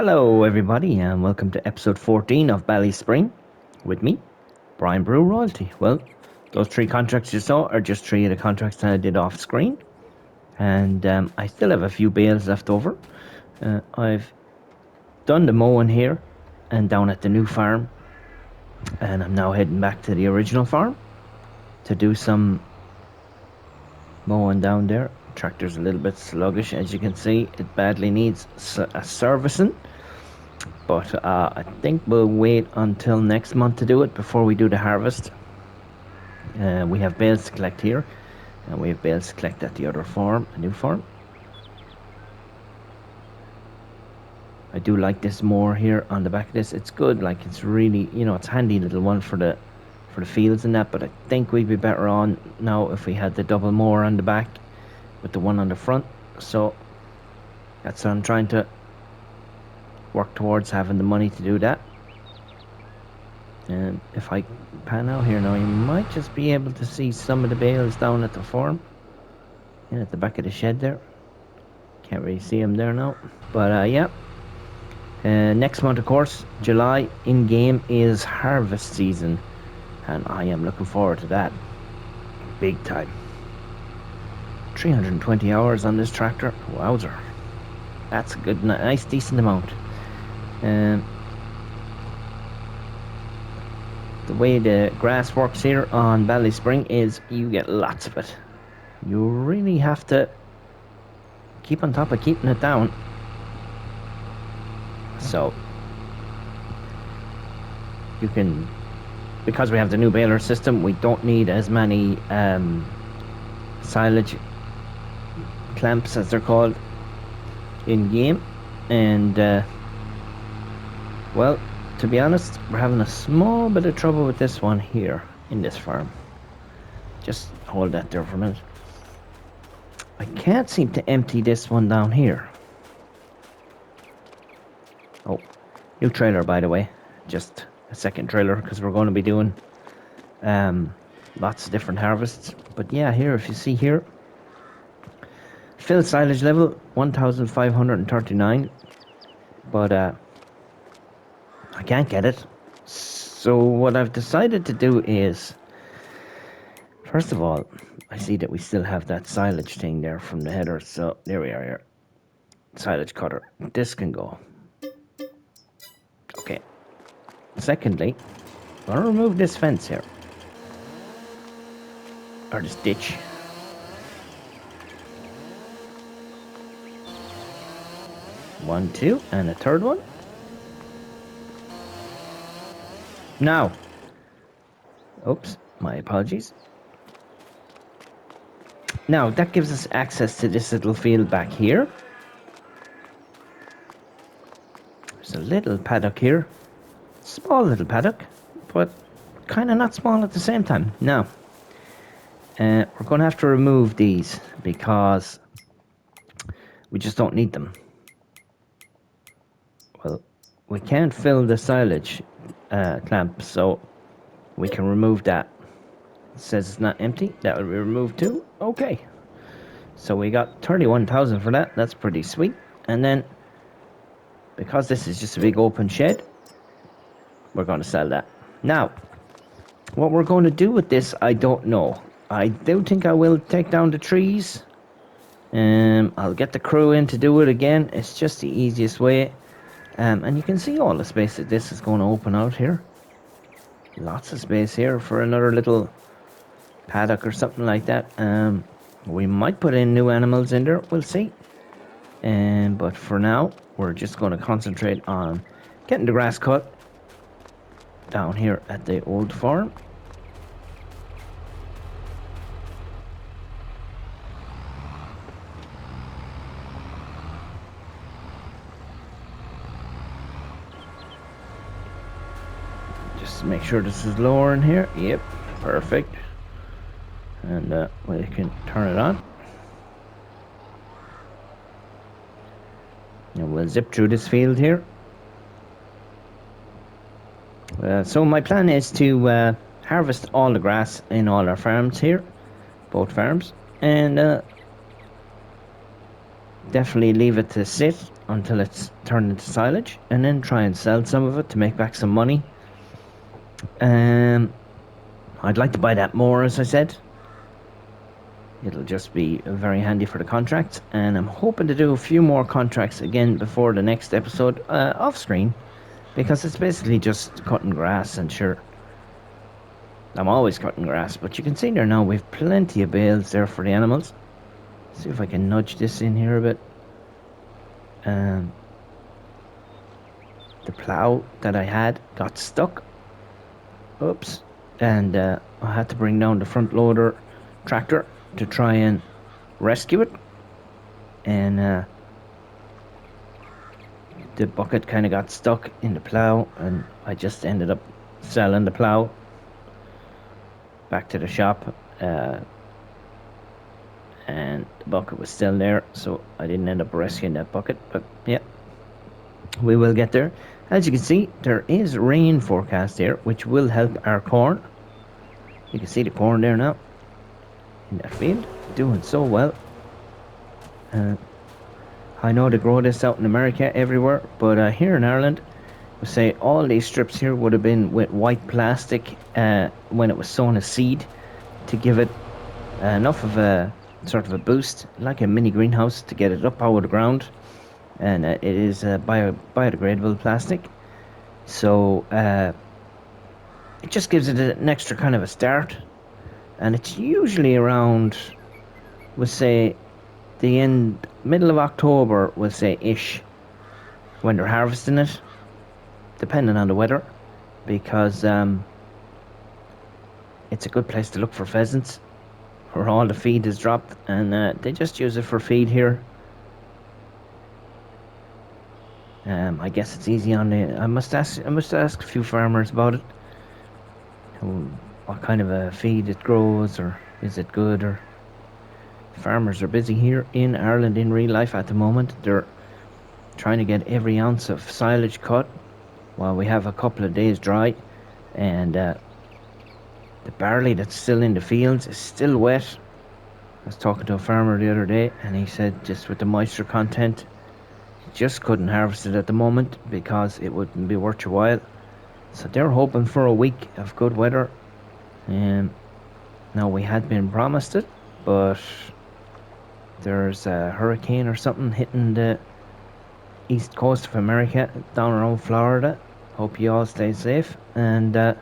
Hello, everybody, and welcome to episode 14 of Ballyspring with me, Brian Brew Royalty. Well, those three contracts you saw are just three of the contracts that I did off screen, and I still have a few bales left over. I've done the mowing here and down at the new farm, and I'm now heading back to the original farm to do some mowing down there. Tractor's a little bit sluggish, as you can see. It badly needs a servicing. But I think we'll wait until next month to do it before we do the harvest. We have bales to collect here, and we have bales to collect at the other farm, a new farm. I do like this more here on the back of this. It's good, like it's really, it's a handy little one for the fields and that. But I think we'd be better on now if we had the double mower on the back with the one on the front. So that's what I'm trying to work towards, having the money to do that. And if I pan out here now, you might just be able to see some of the bales down at the farm, and at the back of the shed there. Can't really see them there now, but yeah. Next month, of course, July in game is harvest season, and I am looking forward to that big time. 320 hours on this tractor, wowzer! That's a good, nice, decent amount. The way the grass works here on Ballyspring is you get lots of it. You really have to keep on top of keeping it down. So you can, because we have the new baler system, we don't need as many silage clamps, as they're called, in game. And well, to be honest, we're having a small bit of trouble with this one here in this farm. Just hold that there for a minute. I can't seem to empty this one down here. Oh, new trailer, by the way. Just a second trailer, because we're going to be doing lots of different harvests. But yeah, here, if you see here, fill silage level 1539, but I can't get it. So what I've decided to do is, first of all, I see that we still have that silage thing there from the header. So there we are here. Silage cutter. This can go. Okay. Secondly, I'm going to remove this fence here. Or this ditch. One, two, and a third one. Now, oops, my apologies. Now, that gives us access to this little field back here. There's a little paddock here. Small little paddock, but kind of not small at the same time. Now, we're going to have to remove these because we just don't need them. Well, we can't fill the silage clamp, so we can remove that. It says it's not empty. That will be removed too. Okay. So we got 31,000 for that. That's pretty sweet. And then, because this is just a big open shed, we're going to sell that. Now, what we're going to do with this, I don't know. I do think I will take down the trees. I'll get the crew in to do it again. It's just the easiest way. And you can see all the space that this is going to open out here. Lots of space here for another little paddock or something like that. We might put in new animals in there. We'll see. But for now, we're just going to concentrate on getting the grass cut down here at the old farm. Just make sure this is lower in here. Yep, perfect. And we can turn it on. And we'll zip through this field here. So my plan is to harvest all the grass in all our farms here, both farms, and definitely leave it to sit until it's turned into silage, and then try and sell some of it to make back some money. Um, I'd like to buy that more, as I said. It'll just be very handy for the contracts, and I'm hoping to do a few more contracts again before the next episode off screen, because it's basically just cutting grass. And sure, I'm always cutting grass, but you can see there now we've plenty of bales there for the animals. See if I can nudge this in here a bit. Um, the plough that I had got stuck. Oops. And I had to bring down the front loader tractor to try and rescue it. And the bucket kind of got stuck in the plough, and I just ended up selling the plough back to the shop. And the bucket was still there, so I didn't end up rescuing that bucket. But yeah, we will get there. As you can see, there is rain forecast here, which will help our corn. You can see the corn there now in that field, doing so well. Uh, I know they grow this out in America everywhere, but here in Ireland, we say all these strips here would have been with white plastic when it was sown as seed to give it enough of a sort of a boost, like a mini greenhouse, to get it up out of the ground. And it is biodegradable plastic, so it just gives it an extra kind of a start. And it's usually around, we'll say, the middle of October, we'll say ish, when they're harvesting it, depending on the weather, because it's a good place to look for pheasants, where all the feed is dropped, and they just use it for feed here. I guess it's easy on the. I must ask a few farmers about it. What kind of a feed it grows, or is it good, or farmers are busy here in Ireland in real life at the moment. They're trying to get every ounce of silage cut while we have a couple of days dry, and the barley that's still in the fields is still wet. I was talking to a farmer the other day, and he said just with the moisture content, he just couldn't harvest it at the moment because it wouldn't be worth your while. So they're hoping for a week of good weather. Now we had been promised it, but there's a hurricane or something hitting the east coast of America, down around Florida. Hope you all stay safe. And they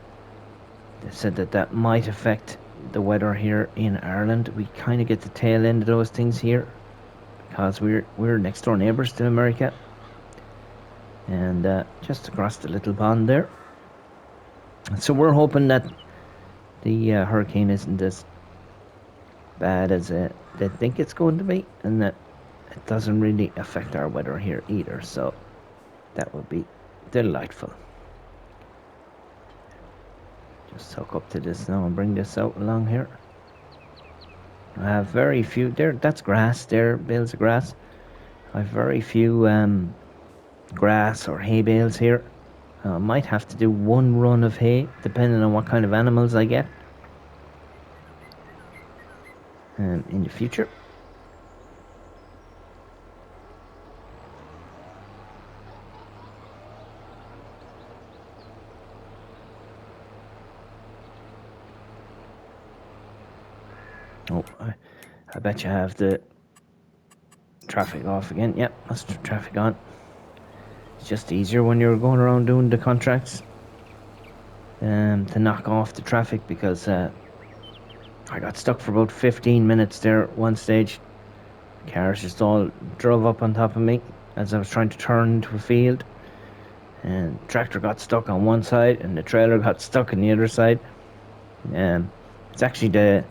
said that might affect the weather here in Ireland. We kind of get the tail end of those things here because we're next door neighbours to America, and just across the little pond there. So we're hoping that the hurricane isn't as bad as they think it's going to be, and that it doesn't really affect our weather here either. So that would be delightful. Just hook up to this now and bring this out along here. I have very few there. That's grass there, bales of grass. I have very few grass or hay bales here. I might have to do one run of hay depending on what kind of animals I get in the future. Oh, I bet you have the traffic off again. Yep, that's traffic on. It's just easier when you're going around doing the contracts to knock off the traffic, because I got stuck for about 15 minutes there at one stage. Cars just all drove up on top of me as I was trying to turn into a field, and the tractor got stuck on one side and the trailer got stuck on the other side. It's actually the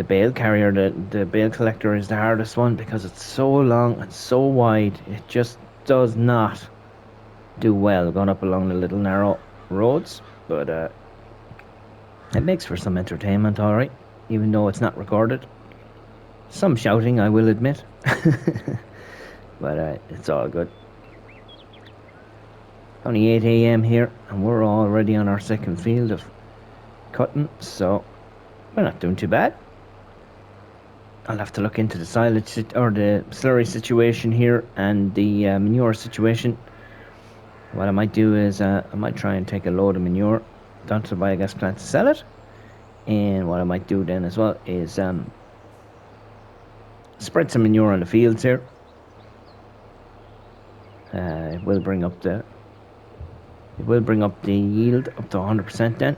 bale carrier, the bale collector is the hardest one, because it's so long and so wide. It just does not do well going up along the little narrow roads, but it makes for some entertainment, alright, even though it's not recorded. Some shouting, I will admit, but it's all good. Only 8 a.m. here, and we're already on our second field of cutting, so we're not doing too bad. I'll have to look into the silage or the slurry situation here and the manure situation. What I might do is I might try and take a load of manure down to the biogas plant to sell it. And what I might do then as well is spread some manure on the fields here. It will bring up the yield up to 100% then.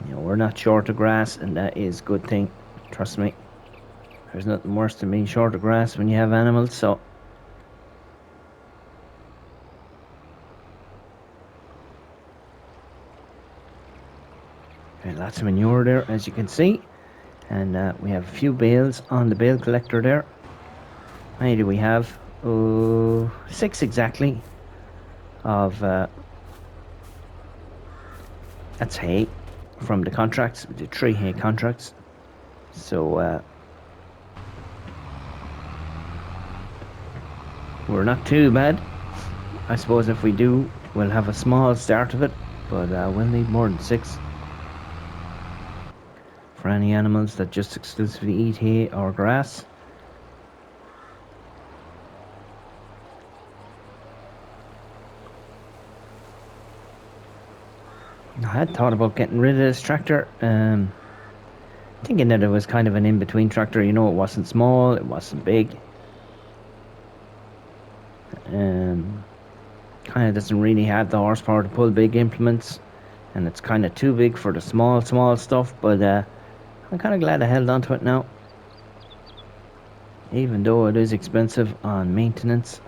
We're not short of grass, and that is a good thing. Trust me. There's nothing worse than being short of grass when you have animals, so. Okay, lots of manure there, as you can see. And we have a few bales on the bale collector there. How many do we have? 6 exactly. That's hay from the contracts. We did 3 hay contracts. So we're not too bad. I suppose if we do, we'll have a small start of it, but we'll need more than 6 for any animals that just exclusively eat hay or grass. I had thought about getting rid of this tractor, thinking that it was kind of an in-between tractor. It wasn't small, it wasn't big. Kind of doesn't really have the horsepower to pull big implements, and it's kind of too big for the small stuff, but I'm kind of glad I held on to it now, even though it is expensive on maintenance.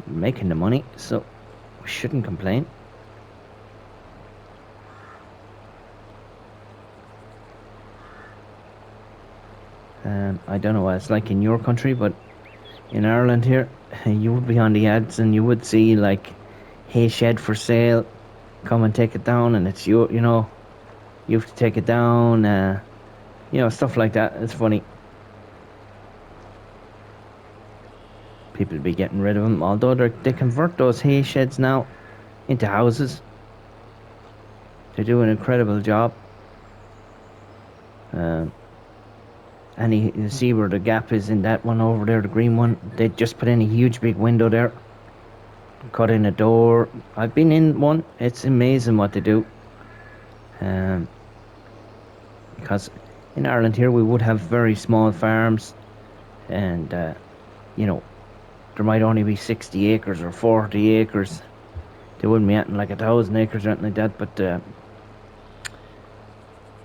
Making the money, so we shouldn't complain. I don't know what it's like in your country, but in Ireland here, you would be on the ads and you would see like hay shed for sale, come and take it down, and it's you have to take it down, stuff like that. It's funny. People be getting rid of them, although they convert those hay sheds now into houses. They do an incredible job. And you see where the gap is in that one over there, the green one. They just put in a huge big window there, cut in a door. I've been in one. It's amazing what they do. Because in Ireland here we would have very small farms, and there might only be 60 acres or 40 acres. They wouldn't be anything like 1,000 acres or anything like that, but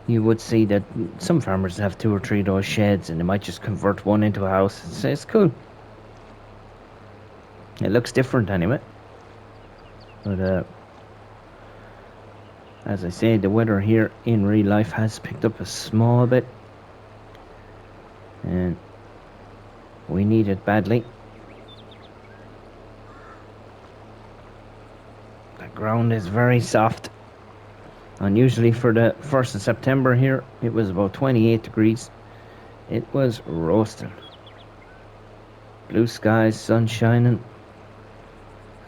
you would see that some farmers have 2 or 3 of those sheds, and they might just convert one into a house. It's cool. It looks different anyway. But as I say, the weather here in real life has picked up a small bit, and we need it badly. The ground is very soft. Unusually for the 1st of September here, it was about 28 degrees. It was roasting. Blue skies, sun shining.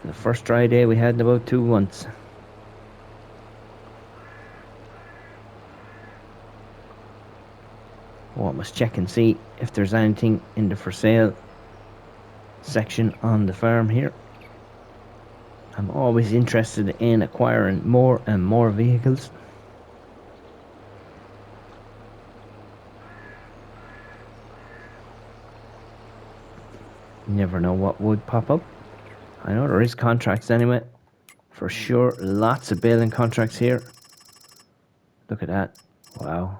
The first dry day we had in about 2 months. I must check and see if there's anything in the for sale section on the farm here. I'm always interested in acquiring more and more vehicles. You never know what would pop up. I know there is contracts anyway. For sure, lots of baling contracts here. Look at that. Wow.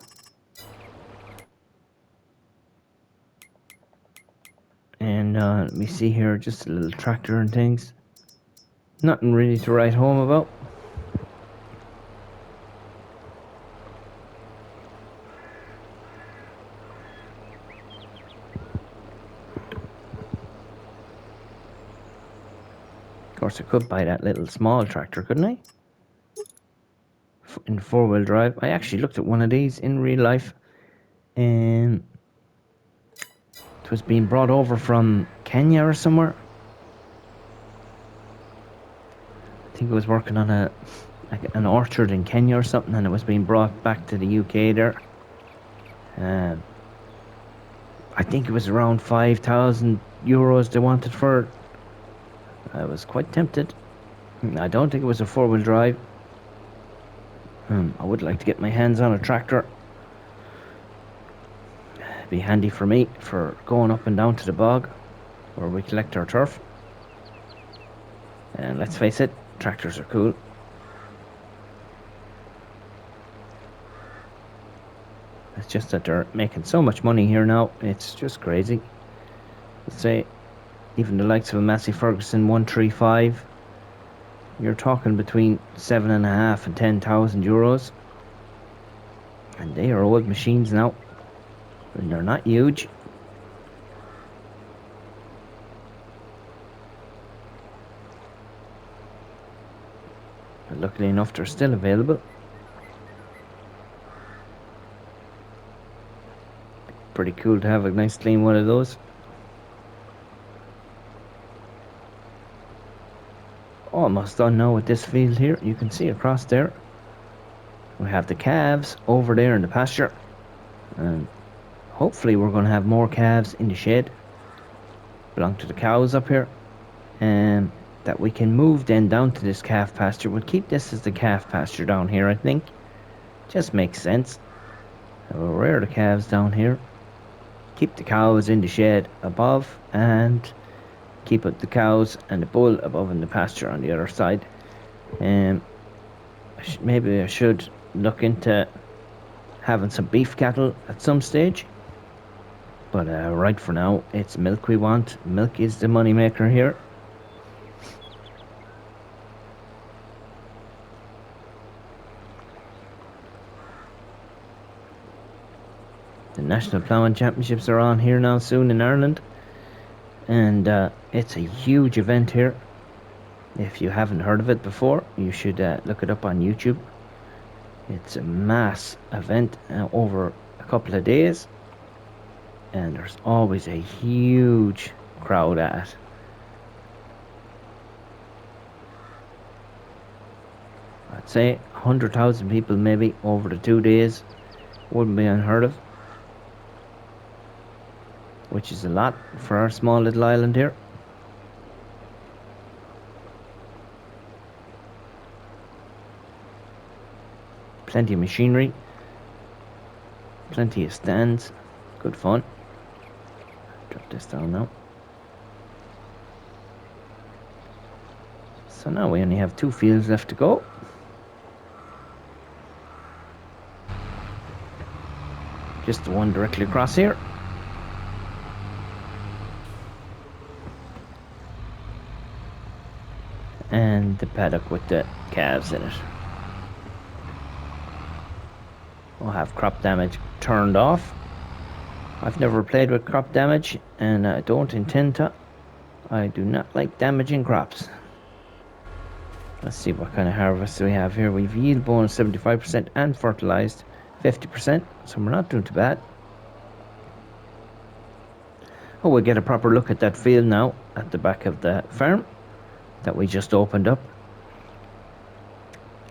And let me see here, just a little tractor and things. Nothing really to write home about. Of course, I could buy that little small tractor, couldn't I? In 4-wheel drive. I actually looked at one of these in real life, and it was being brought over from Kenya or somewhere. I think it was working on an orchard in Kenya or something, and it was being brought back to the UK there. Um, I think it was around €5,000 they wanted for it. I was quite tempted. I don't think it was a four-wheel drive. I would like to get my hands on a tractor. It'd be handy for me for going up and down to the bog where we collect our turf. And let's face it, tractors are cool. It's just that they're making so much money here now, it's just crazy. Let's say, even the likes of a Massey Ferguson 135, you're talking between €7,500 and €10,000. And they are old machines now. And they're not huge. But luckily enough, they're still available. Pretty cool to have a nice clean one of those. Almost done now with this field here. You can see across there we have the calves over there in the pasture, and hopefully we're going to have more calves in the shed belong to the cows up here, and that we can move then down to this calf pasture. We'll keep this as the calf pasture down here, I think. Just makes sense. We'll rear the calves down here, keep the cows in the shed above, and keep up the cows and the bull above in the pasture on the other side. Maybe I should look into having some beef cattle at some stage, but right for now it's milk we want. Milk is the money maker here. The National Ploughing Championships are on here now soon in Ireland, and it's a huge event here. If you haven't heard of it before, you should look it up on YouTube. It's a mass event over a couple of days, and there's always a huge crowd at it. I'd say 100,000 people maybe over the 2 days. Wouldn't be unheard of, which is a lot for our small little island here. Plenty of machinery, plenty of stands, good fun. Drop this down now. So now we only have 2 fields left to go. Just the one directly across here. And the paddock with the calves in it. We'll have crop damage turned off. I've never played with crop damage, and I don't intend to. I do not like damaging crops. Let's see what kind of harvest we have here. We've yield bonus 75% and fertilized 50%, so we're not doing too bad. Oh, we'll get a proper look at that field now at the back of the farm that we just opened up.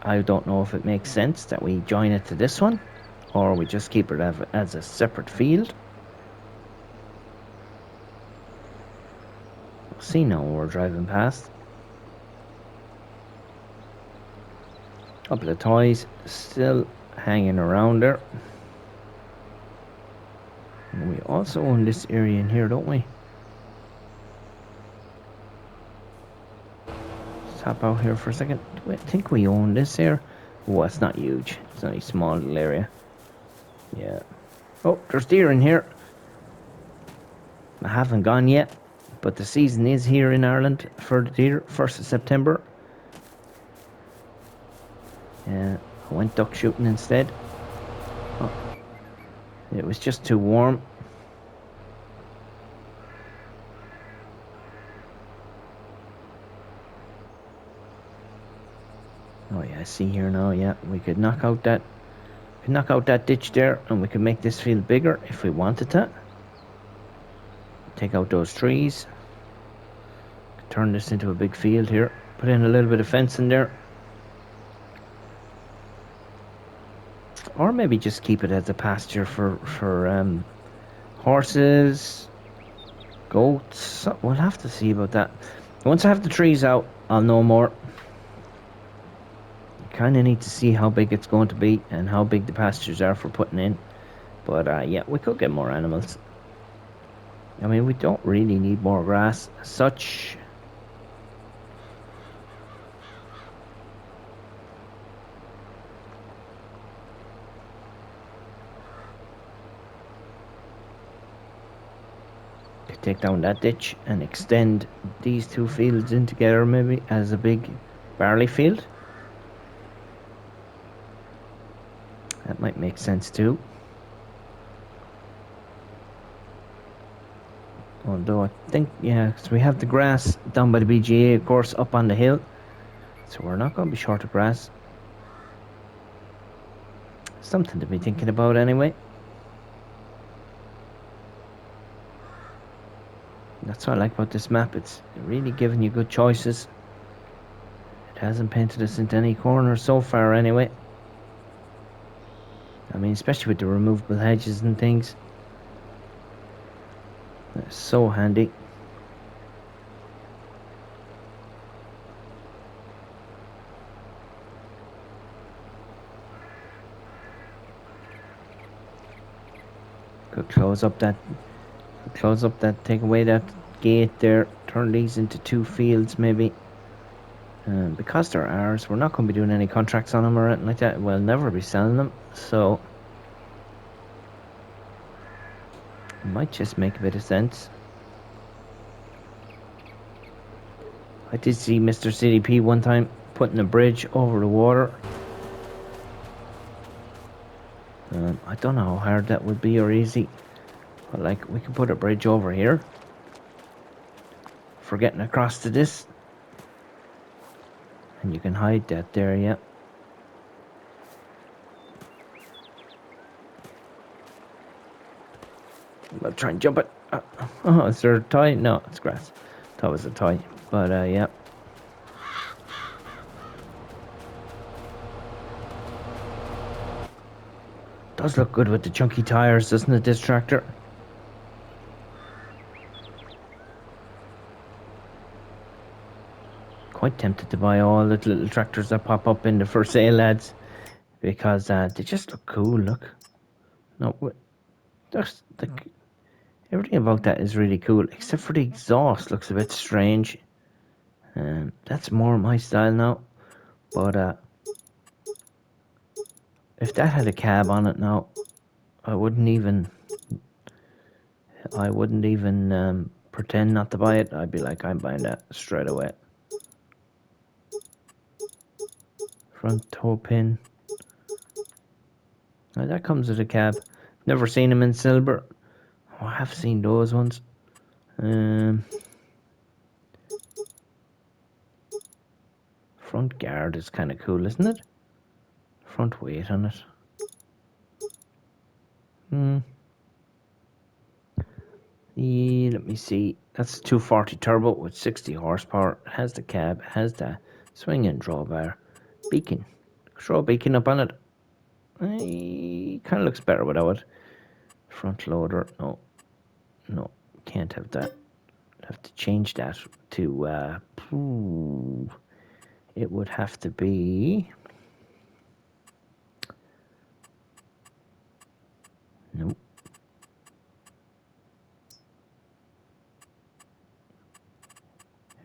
I don't know if it makes sense that we join it to this one, or we just keep it as a separate field. We'll see now when we're driving past. Couple of toys still hanging around there. And we also own this area in here, don't we? Let's hop out here for a second. Do I think we own this here? Oh, it's not huge. It's only a small little area. Yeah. Oh, there's deer in here. I haven't gone yet, but the season is here in Ireland for the deer, 1st of September. I went duck shooting instead. Oh, it was just too warm. Oh yeah, I see here now. Yeah, we could knock out that ditch there, and we could make this field bigger if we wanted to. Take out those trees. turn this into a big field here. Put in a little bit of fence in there. Or maybe just keep it as a pasture for horses, goats. We'll have to see about that. Once I have the trees out, I'll know more. Kind of need to see how big it's going to be and how big the pastures are for putting in. But yeah, we could get more animals. I mean, we don't really need more grass as such. Could take down that ditch and extend these two fields in together maybe as a big barley field. That might make sense too. Although I think, yeah, because we have the grass down by the BGA, of course, up on the hill. So we're not going to be short of grass. Something to be thinking about anyway. That's what I like about this map. It's really giving you good choices. It hasn't painted us into any corners so far anyway. I mean, especially with the removable hedges and things. That's so handy. Could close up that, take away that gate there. Turn these into two fields maybe. Because they're ours, we're not going to be doing any contracts on them or anything like that. We'll never be selling them, so it might just make a bit of sense. I did see Mr. CDP one time putting a bridge over the water. I don't know how hard that would be or easy, but like we could put a bridge over here for getting across to this, and you can hide that there, yeah. I'll try and jump it. Oh, is there a tie? No, it's grass. Thought it was a tie, but yeah. Does look good with the chunky tires, doesn't it, this tractor? Quite tempted to buy all the little tractors that pop up in the for sale ads because they just look cool. Look, no, there's like everything about that is really cool except for the exhaust. Looks a bit strange. That's more my style now. But if that had a cab on it now, I wouldn't even. Pretend not to buy it. I'd be like, I'm buying that straight away. Front toe pin. Now that comes with a cab. Never seen them in silver. Oh, I have seen those ones. Front guard is kind of cool, isn't it? Front weight on it. Let me see. That's a 240 turbo with 60 horsepower. It has the cab, it has the swing and drawbar. Beacon. Throw a beacon up on it. Kind of looks better without it. Front loader. No, can't have that. Have to change that to. It would have to be. Nope.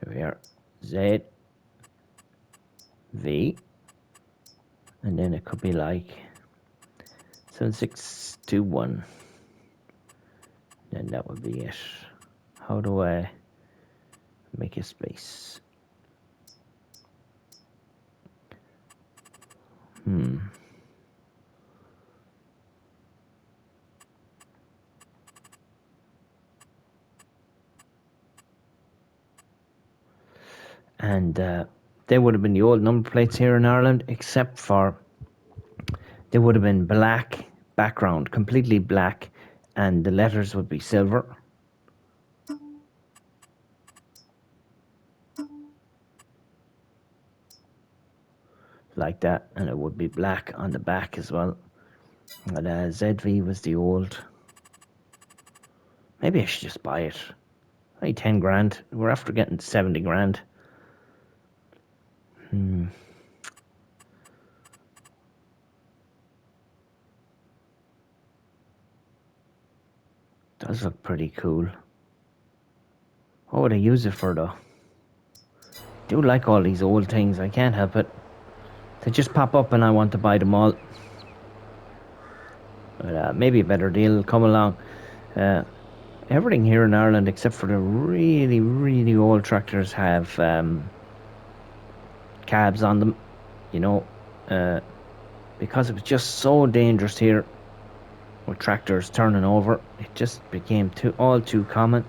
Here we are. Z. V. And then it could be like 7621. Then that would be it. How do I make a space? And they would have been the old number plates here in Ireland, except for they would have been black background, completely black, and the letters would be silver. like that, and it would be black on the back as well. And ZV was the old. Maybe I should just buy it. Only 10 grand. We're after getting 70 grand. Does look pretty cool. What would I use it for though? Do like all these old things. I can't help it. They just pop up and I want to buy them all. But maybe a better deal will come along. Everything here in Ireland, except for the really, really old tractors, have cabs on them. You know, because it was just so dangerous here with tractors turning over. It just became all too common.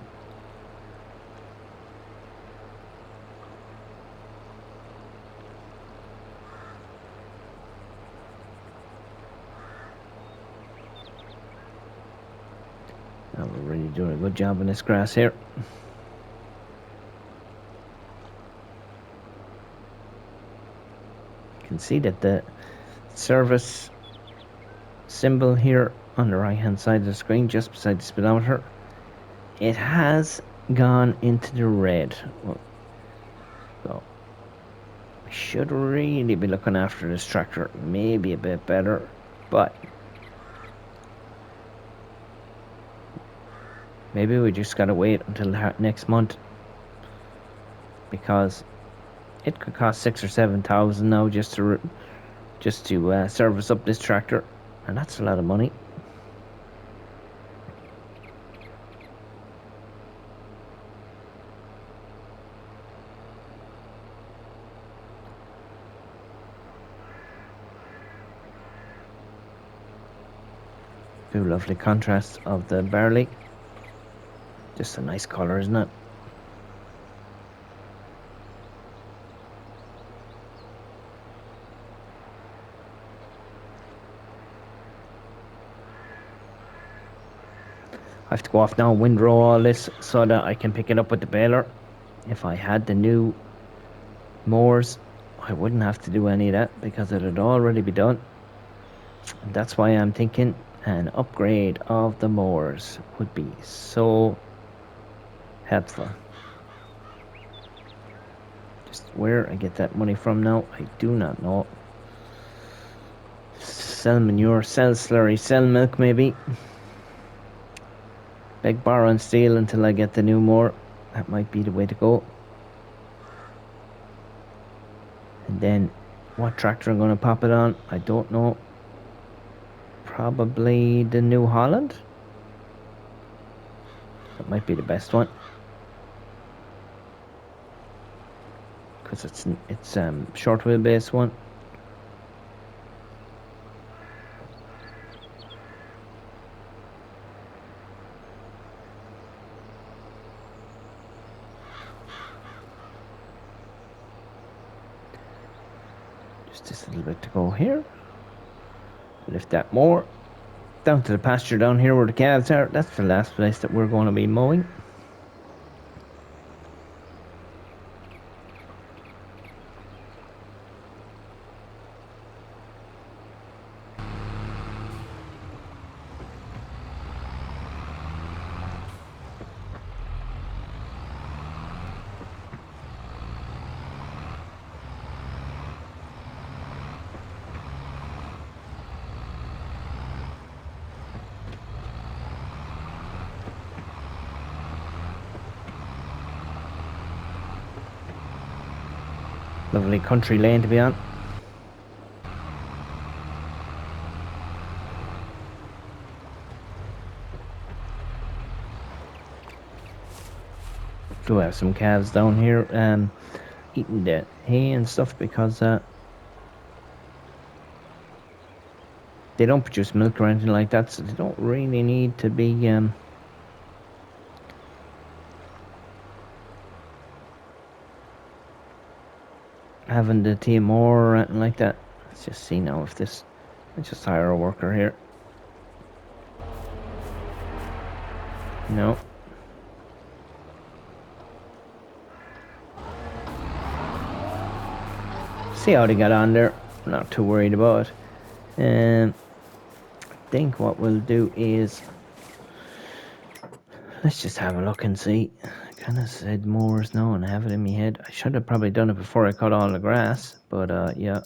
Now we're really doing a good job on this grass here. You can see that the service symbol here on the right hand side of the screen, just beside the speedometer, it has gone into the red. So I should really be looking after this tractor maybe a bit better, but maybe we just gotta wait until next month, because it could cost 6,000 or 7,000 now just to service up this tractor, and that's a lot of money. Two lovely contrasts of the barley. Just a nice colour, isn't it? I have to go off now and windrow all this so that I can pick it up with the baler. If I had the new mowers, I wouldn't have to do any of that because it would already be done. And that's why I'm thinking an upgrade of the mowers would be so helpful. Just where I get that money from now, I do not know. Sell manure, sell slurry, sell milk maybe. Beg, borrow and steal until I get the new mower. That might be the way to go. And then what tractor I'm going to pop it on, I don't know. Probably the New Holland. That might be the best one, because it's short wheelbase one. Just this little bit to go here. Lift that more. Down to the pasture down here where the calves are. That's the last place that we're going to be mowing. Lovely country lane to be on. Do have some calves down here eating the hay and stuff because they don't produce milk or anything like that, so they don't really need to be having the TMO or anything like that. Let's just see now if this. Let's just hire a worker here. No. See how they got on there. Not too worried about it. I think what we'll do is let's just have a look and see. I kind of said moors now and have it in my head. I should have probably done it before I cut all the grass, but yeah.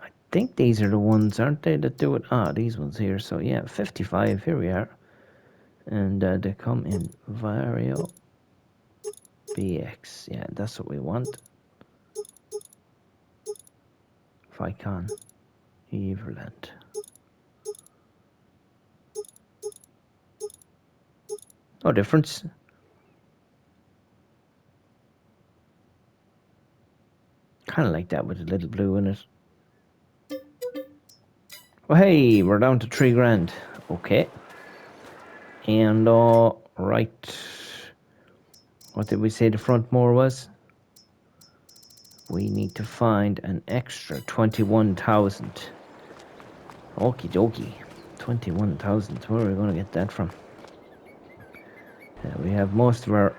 I think these are the ones, aren't they, that do it? Ah, these ones here. So yeah, 55. Here we are, and they come in Vario BX. Yeah, that's what we want. Vicon Everland. No difference. Kind of like that with a little blue in it. Well, hey, we're down to 3 grand. Okay. And, right. What did we say the front moor was? We need to find an extra 21,000. Okie dokie. 21,000. Where are we going to get that from? We have most of our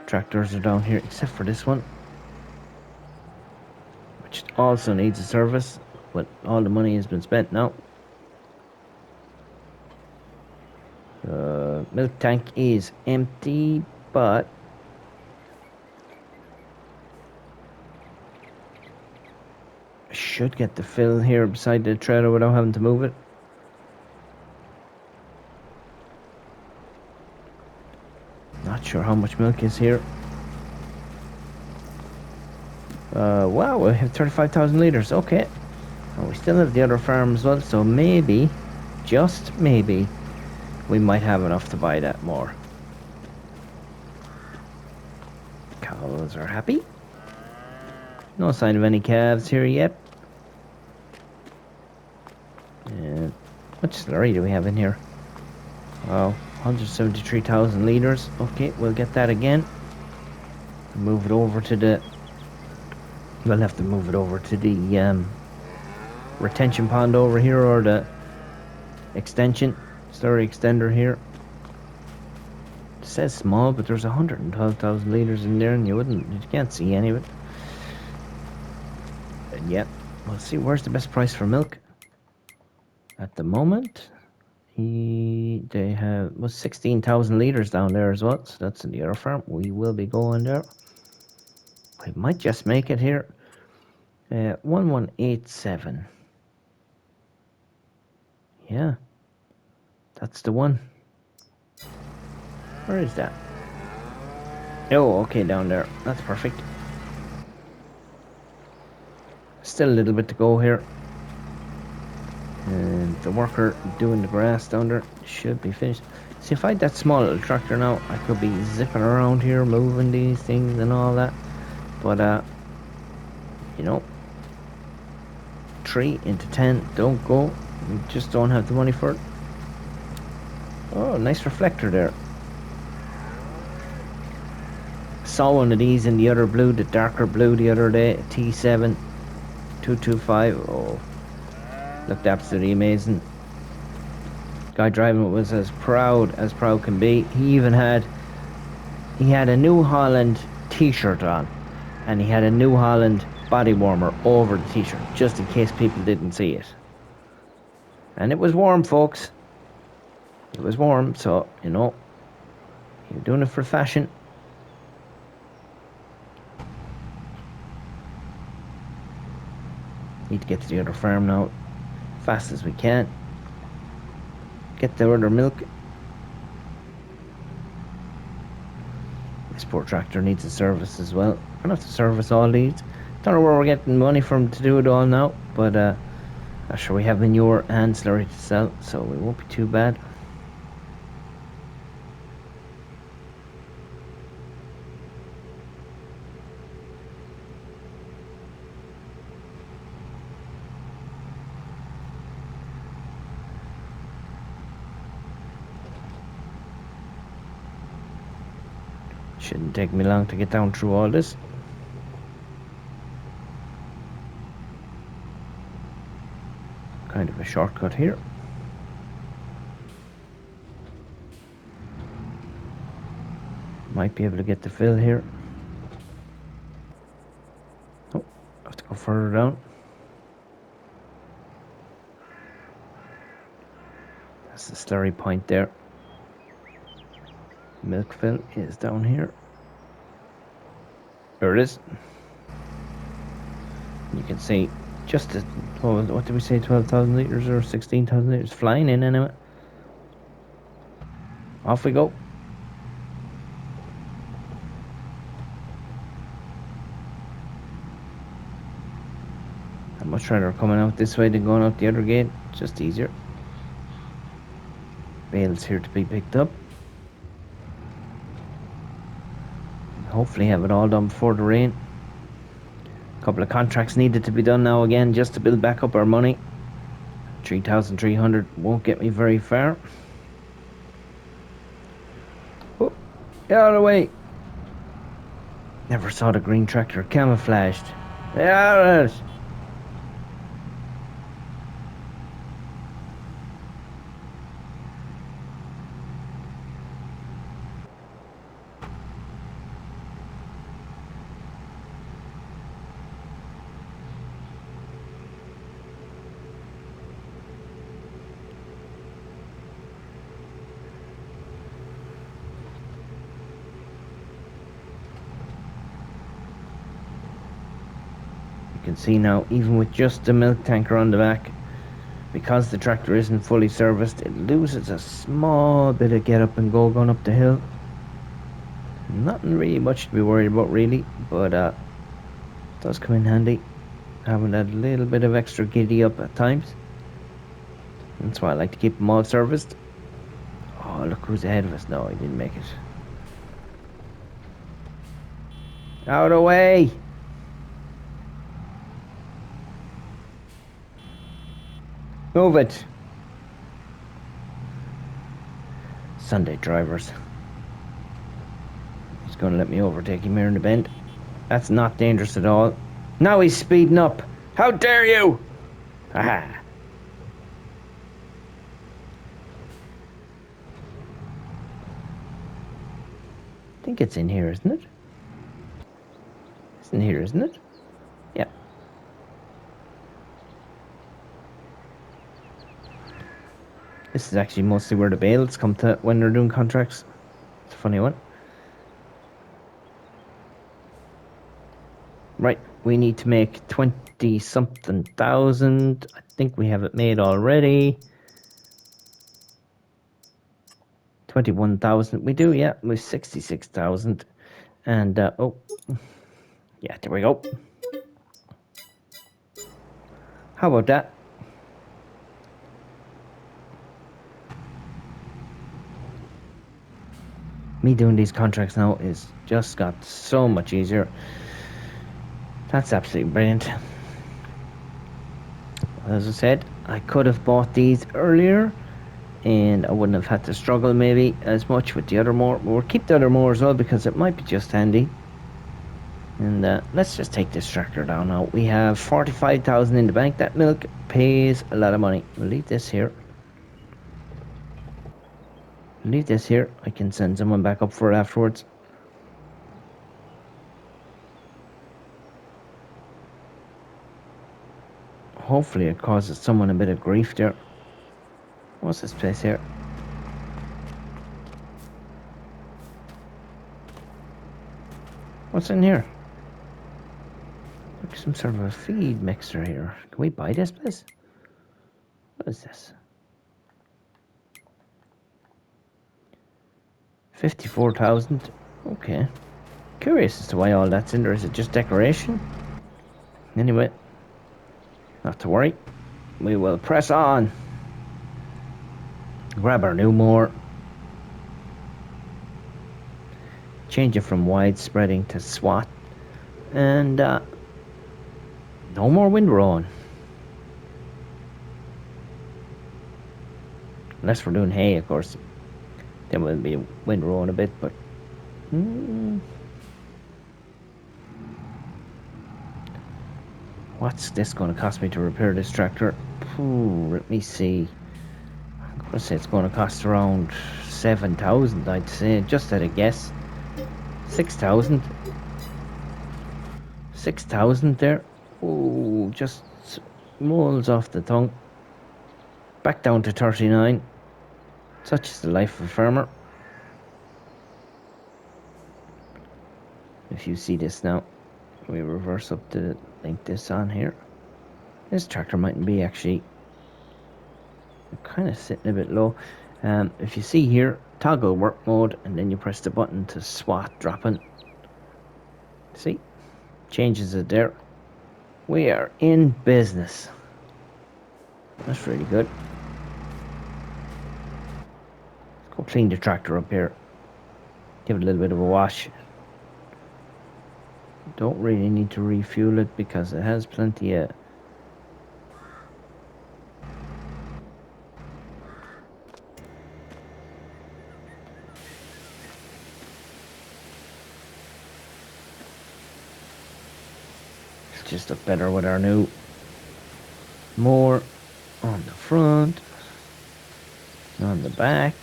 tractors are down here, except for this one, which also needs a service, but all the money has been spent now. Milk tank is empty, but I should get the fill here beside the trailer without having to move it. Not sure how much milk is here. Wow, we have 35,000 litres. Okay. And we still have the other farm as well, so maybe, just maybe, we might have enough to buy that more. Cows are happy. No sign of any calves here yet. And what slurry do we have in here? Wow, 173,000 litres. Okay, we'll get that again. Move it over to the... We'll have to move it over to the retention pond over here, or the extension, slurry extender here. It says small, but there's 112,000 litres in there, and you can't see any of it. And yeah, we'll see where's the best price for milk. At the moment, they have 16,000 litres down there as well, so that's in the other farm. We will be going there. We might just make it here. 1187. Yeah, that's the one. Where is that? Oh, okay, down there. That's perfect. Still a little bit to go here. And the worker doing the grass down there should be finished. See, if I had that small little tractor now, I could be zipping around here, moving these things and all that. But, you know, 3 into 10 don't go. We just don't have the money for it. Oh, nice reflector there. Saw one of these in the other blue, the darker blue, the other day. T7 225. Oh, looked absolutely amazing. Guy driving it was as proud can be. He had a New Holland t-shirt on, and he had a New Holland body warmer over the t-shirt, just in case people didn't see it. And it was warm, folks. It was warm, so, you know, you're doing it for fashion. Need to get to the other farm now, fast as we can. Get the other milk. This poor tractor needs a service as well. I'm gonna have to service all these. Don't know where we're getting money from to do it all now, but I'm sure we have manure and slurry to sell, so we won't be too bad. Shouldn't take me long to get down through all this. Kind of a shortcut here. Might be able to get the fill here. Oh, I have to Go further down. That's the slurry point there. Milk fill is down here. There it is. You can see just what did we say, 12,000 litres or 16,000 litres flying in anyway. Off we go. I'd much rather coming out this way than going out the other gate. Just easier. Bales here to be picked up. Hopefully have it all done before the rain. A couple of contracts needed to be done now again just to build back up our money. 3,300 won't get me very far. Oh, get out of the way. Never saw the green tractor camouflaged. There it is. You can see now, even with just the milk tanker on the back, because the tractor isn't fully serviced, it loses a small bit of get up and go going up the hill. Nothing really much to be worried about really, but it does come in handy having that little bit of extra giddy up at times. That's why I like to keep them all serviced. Oh, look who's ahead of us. No, he didn't make it. Out of the way! Move it! Sunday drivers. He's gonna let me overtake him here in the bend. That's not dangerous at all. Now he's speeding up. How dare you! Aha! I think it's in here, isn't it? It's in here, isn't it? Yeah. This is actually mostly where the bales come to when they're doing contracts. It's a funny one. Right, we need to make 20 something thousand. I think we have it made already. 21,000. We do, yeah, with 66,000. And, oh, yeah, there we go. How about that? Me doing these contracts now is just got so much easier. That's absolutely brilliant. As I said, I could have bought these earlier and I wouldn't have had to struggle maybe as much with the other mower. But we'll keep the other mower as well because it might be just handy. And let's just take this tractor down now. We have 45,000 in the bank. That milk pays a lot of money. We'll leave this here. Leave this here. I can send someone back up for it afterwards. Hopefully it causes someone a bit of grief there. What's this place here? What's in here? Like some sort of a feed mixer here. Can we buy this place? What is this? 54,000. Okay. Curious as to why all that's in there. Is it just decoration? Anyway, not to worry. We will press on. Grab our new mower. Change it from wide spreading to SWAT. And no more windrow. Unless we're doing hay, of course. Then we'll be windrowing a bit, but what's this going to cost me to repair this tractor? Let me see. I'm going to say it's going to cost around 7,000, I'd say, just at a guess. 6,000. 6,000 there. Oh, just rolls off the tongue. Back down to 39. Such is the life of a farmer. If you see this now, we reverse up to link this on here. This tractor mightn't be actually kind of sitting a bit low. If you see here, toggle work mode, and then you press the button to swat dropping. See, changes it there. We are in business. That's really good. Let's go clean the tractor up here. Give it a little bit of a wash. Don't really need to refuel it because it has plenty of just look better with our new more on the front, on the back.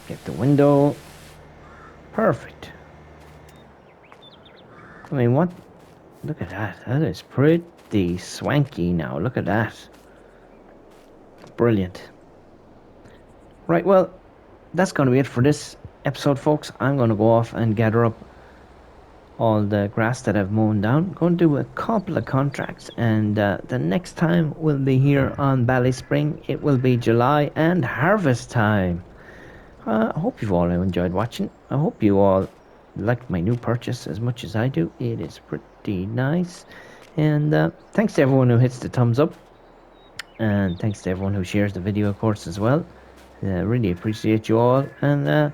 Get the window. Perfect. I mean, what? Look at that. That is pretty swanky now. Look at that. Brilliant. Right, well, that's going to be it for this episode, folks. I'm going to go off and gather up all the grass that I've mown down. Going to do a couple of contracts, and the next time we'll be here on Ballyspring. It will be July and harvest time. I hope you've all enjoyed watching. I hope you all liked my new purchase as much as I do. It is pretty nice. And thanks to everyone who hits the thumbs up. And thanks to everyone who shares the video, of course, as well. Really appreciate you all. And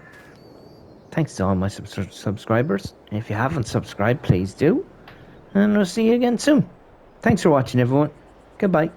thanks to all my subscribers. If you haven't subscribed, please do. And we'll see you again soon. Thanks for watching, everyone. Goodbye.